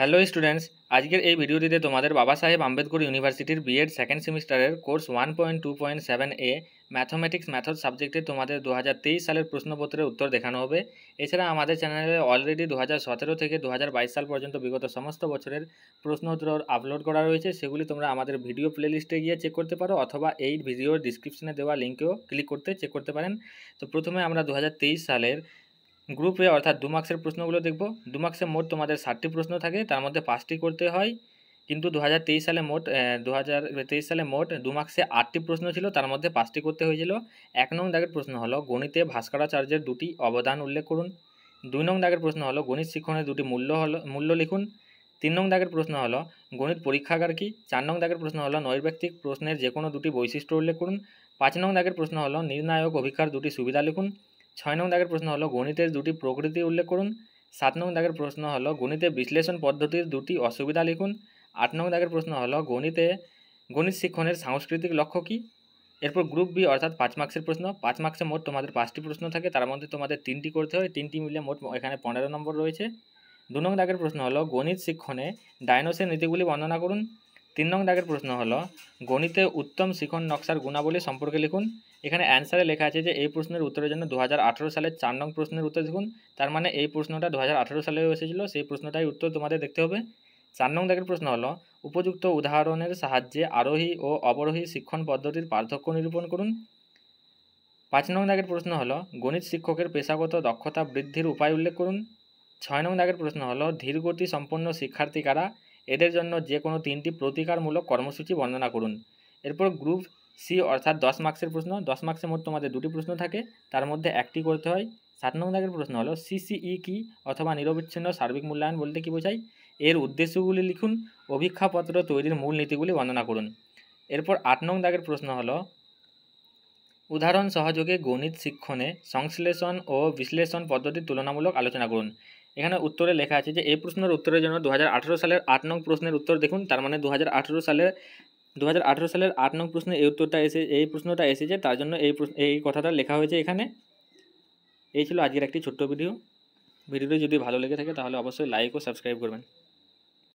Hello students, আজকের এই ভিডিওটিতে তোমাদের বাবা সাহেব আম্বেদকর ইউনিভার্সিটির বিএড সেকেন্ড সেমিস্টারের কোর্স 1.2.7 ম্যাথমেটিক্স মেথড সাবজেক্টে তোমাদের 2023 সালের প্রশ্নপত্রের উত্তর দেখানো হবে। এছাড়া আমাদের চ্যানেলে অলরেডি 2017 থেকে 2022 সাল পর্যন্ত বিগত সমস্ত বছরের প্রশ্ন উত্তর আপলোড করা রয়েছে, সেগুলি তোমরা আমাদের ভিডিও প্লেলিস্টে গিয়ে চেক করতে পারো অথবা এই ভিডিওর ডিসক্রিপশনে দেওয়া লিঙ্কেও ক্লিক করতে চেক করতে পারেন। তো প্রথমে আমরা 2023 সালের গ্রুপ এ অর্থাৎ 2 মার্কসের প্রশ্নগুলো দেখব। 2 মার্কসে মোট তোমাদের 60টি প্রশ্ন থাকে, তার মধ্যে 5টি করতে হয়, কিন্তু 2023 সালে মোট 2 মার্কসে 8টি প্রশ্ন ছিল, তার মধ্যে 5টি করতে হয়েছিল। 1 নং দাগের প্রশ্ন হলো গণিতে ভাস্করাচার্যের 2টি অবদান উল্লেখ করুন। 2 নং দাগের প্রশ্ন হলো গণিত শিক্ষণের 2টি মূল্য লিখুন। 3 নং দাগের প্রশ্ন হলো গণিত পরীক্ষাগার কি। 4 নং দাগের প্রশ্ন হলো নৈর্ব্যক্তিক প্রশ্নের যে কোনো 2টি বৈশিষ্ট্য উল্লেখ করুন। 5 নং দাগের প্রশ্ন হলো নির্ণায়ক অভিক্ষার 2টি সুবিধা লিখুন। 6 নং দাগের প্রশ্ন হলো গণিতের 2টি প্রকৃতি উল্লেখ করুন। 7 নং দাগের প্রশ্ন হলো গণিতে বিশ্লেষণ পদ্ধতির 2টি অসুবিধা লিখুন। 8 নং দাগের প্রশ্ন হলো গণিত শিক্ষণের সাংস্কৃতিক লক্ষ্য কী। এরপর গ্রুপ বি অর্থাৎ 5 মার্কসের প্রশ্ন। 5 মার্কসে মোট তোমাদের 5টি প্রশ্ন থাকে, তার মধ্যে তোমাদের 3টি করতে হয়, 3টি মিলে মোট এখানে 15 নম্বর রয়েছে। 2 নং দাগের প্রশ্ন হলো গণিত শিক্ষণে ডায়নোসের নীতিগুলি বর্ণনা করুন। 3 নং দাগের প্রশ্ন হলো গণিতে উত্তম শিখন নকশার গুণাবলী সম্পর্কে লিখুন। এখানে অ্যান্সারে লেখা আছে যে এই প্রশ্নের উত্তরের জন্য 2018 সালের 4 নং প্রশ্নের উত্তর দেখুন, তার মানে এই প্রশ্নটা 2018 সালেও এসেছিলো, সেই প্রশ্নটাই উত্তর তোমাদের দেখতে হবে। 4 নং দাগের প্রশ্ন হলো উপযুক্ত উদাহরণের সাহায্যে আরোহী ও অবরোহী শিক্ষণ পদ্ধতির পার্থক্য নিরূপণ করুন। 5 নং দাগের প্রশ্ন হলো গণিত শিক্ষকের পেশাগত দক্ষতা বৃদ্ধির উপায় উল্লেখ করুন। 6 নং দাগের প্রশ্ন হলো ধীরগতি সম্পন্ন শিক্ষার্থী কারা, এদের জন্য যে কোনো 3টি প্রতিকারমূলক কর্মসূচি বর্ণনা করুন। এরপর গ্রুপ সি অর্থাৎ 10 মার্কসের প্রশ্ন। 10 মার্কসে মোট তোমাদের 2টি প্রশ্ন থাকে, তার মধ্যে 1টি করতে হয়। 7 নং দাগের প্রশ্ন হলো সিসিই কি অথবা নিরবিচ্ছিন্ন সার্বিক মূল্যায়ন বলতে কী বোঝায়, এর উদ্দেশ্যগুলি লিখুন। অভিক্ষাপত্র তৈরির মূল নীতিগুলি বর্ণনা করুন। এরপর 8 নং দাগের প্রশ্ন হলো উদাহরণ সহযোগে গণিত শিক্ষণে সংশ্লেষণ ও বিশ্লেষণ পদ্ধতির তুলনামূলক আলোচনা করুন। এখানে উত্তরে লেখা আছে যে এই প্রশ্নের উত্তরের জন্য 2018 সালের 8 নং প্রশ্নের উত্তর দেখুন, তার মানে 2018 সালের 8 নং প্রশ্নে এই প্রশ্নটা এসেছে, তার জন্য এই কথাটা লেখা হয়েছে এখানে। এই ছিল আজকের একটি ছোট্ট ভিডিওটি যদি ভালো লেগে থাকে তাহলে অবশ্যই লাইক ও সাবস্ক্রাইব করবেন।